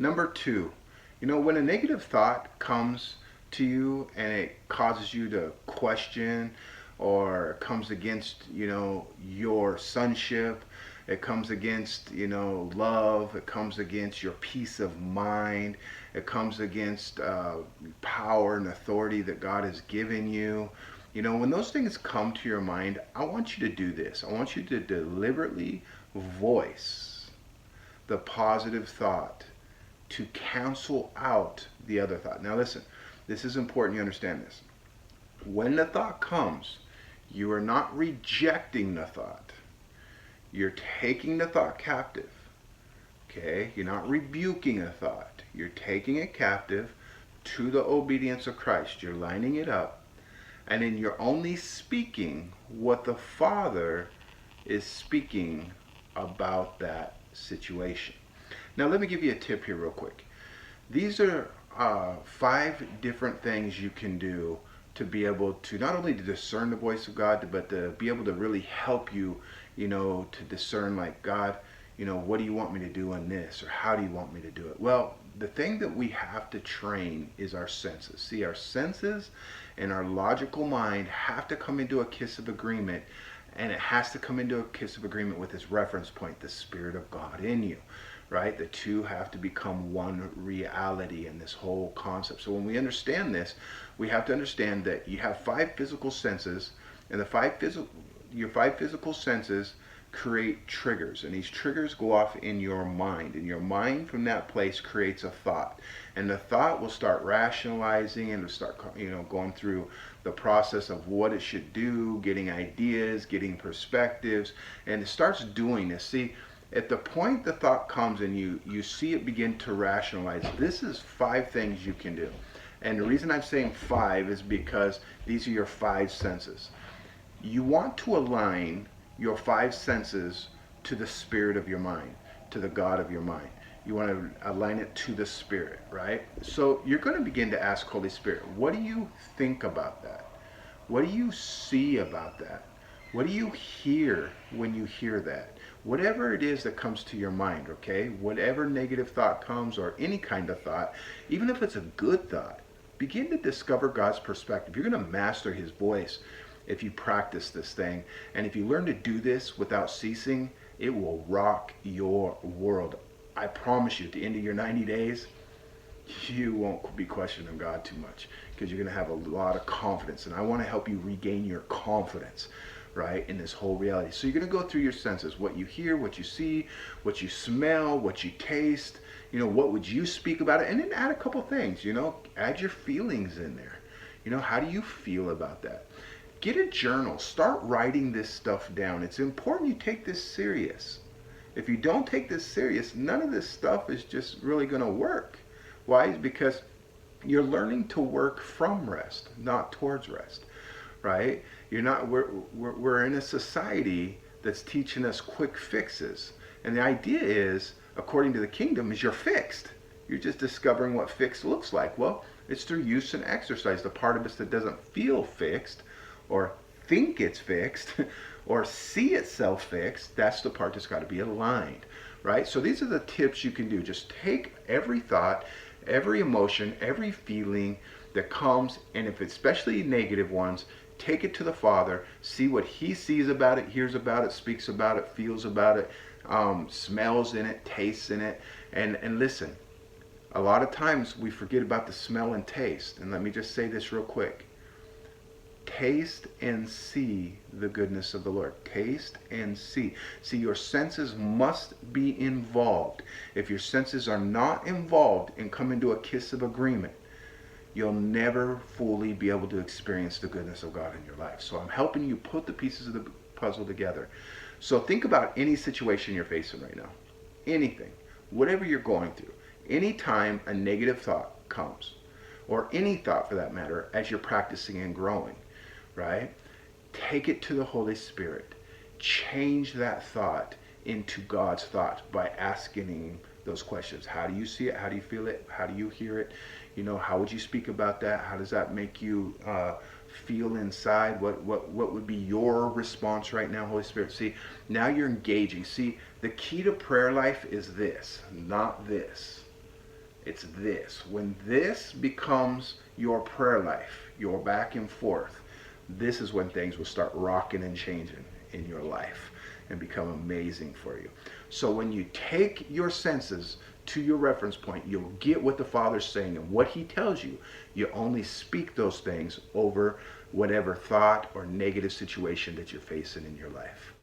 Number two, when a negative thought comes to you and it causes you to question or comes against, your sonship, it comes against, love, it comes against your peace of mind, it comes against power and authority that God has given you. When those things come to your mind, I want you to do this. I want you to deliberately voice the positive thought to cancel out the other thought. Now, listen, this is important you understand this. When the thought comes, you are not rejecting the thought, you're taking the thought captive. Okay? You're not rebuking a thought, you're taking it captive to the obedience of Christ. You're lining it up, and then you're only speaking what the Father is speaking about that situation. Now, let me give you a tip here, real quick. These are 5 different things you can do to be able to not only to discern the voice of God, but to be able to really help you, to discern, like, God, what do you want me to do on this, or how do you want me to do it? Well, the thing that we have to train is our senses. See, our senses and our logical mind have to come into a kiss of agreement, and it has to come into a kiss of agreement with this reference point, the Spirit of God in you. Right? The two have to become one reality in this whole concept. So when we understand this, we have to understand that you have 5 physical senses, and your 5 physical senses create triggers, and these triggers go off in your mind, and your mind from that place creates a thought, and the thought will start rationalizing and will start going through the process of what it should do, getting ideas, getting perspectives, and it starts doing this. See, at the point the thought comes and you see it begin to rationalize, this is 5 things you can do. And the reason I'm saying 5 is because these are your 5 senses. You want to align your 5 senses to the spirit of your mind, to the God of your mind. You want to align it to the Spirit, right? So you're going to begin to ask Holy Spirit, what do you think about that? What do you see about that? What do you hear when you hear that? Whatever it is that comes to your mind, okay? Whatever negative thought comes, or any kind of thought, even if it's a good thought, begin to discover God's perspective. You're going to master His voice if you practice this thing. And if you learn to do this without ceasing, it will rock your world. I promise you, at the end of your 90 days, you won't be questioning God too much, because you're going to have a lot of confidence. And I want to help you regain your confidence, right, in this whole reality. So you're going to go through your senses, what you hear, what you see, what you smell, what you taste, what would you speak about it, and then add a couple things, add your feelings in there. How do you feel about that? Get a journal, start writing this stuff down. It's important you take this serious. If you don't take this serious, none of this stuff is just really going to work. Why? Because you're learning to work from rest, not towards rest, right? We're in a society that's teaching us quick fixes. And the idea is, according to the kingdom, is you're fixed. You're just discovering what fixed looks like. Well, it's through use and exercise. The part of us that doesn't feel fixed, or think it's fixed, or see itself fixed, that's the part that's got to be aligned, right? So these are the tips you can do. Just take every thought, every emotion, every feeling that comes, and if it's especially negative ones, take it to the Father, see what He sees about it, hears about it, speaks about it, feels about it, smells in it, tastes in it, and listen. A lot of times we forget about the smell and taste, and let me just say this real quick. Taste and see the goodness of the Lord. Taste and see. See, your senses must be involved. If your senses are not involved and come into a kiss of agreement, you'll never fully be able to experience the goodness of God in your life. So I'm helping you put the pieces of the puzzle together. So think about any situation you're facing right now. Anything. Whatever you're going through. Anytime a negative thought comes, or any thought for that matter, as you're practicing and growing, right? Take it to the Holy Spirit. Change that thought into God's thought by asking Him those questions. How do you see it? How do you feel it? How do you hear it? How would you speak about that? How does that make you feel inside? What would be your response right now, Holy Spirit? See, now you're engaging. See, the key to prayer life is this, not this. It's this. When this becomes your prayer life, your back and forth, this is when things will start rocking and changing in your life and become amazing for you. So when you take your senses to your reference point, you'll get what the Father's saying, and what He tells you, you only speak those things over whatever thought or negative situation that you're facing in your life.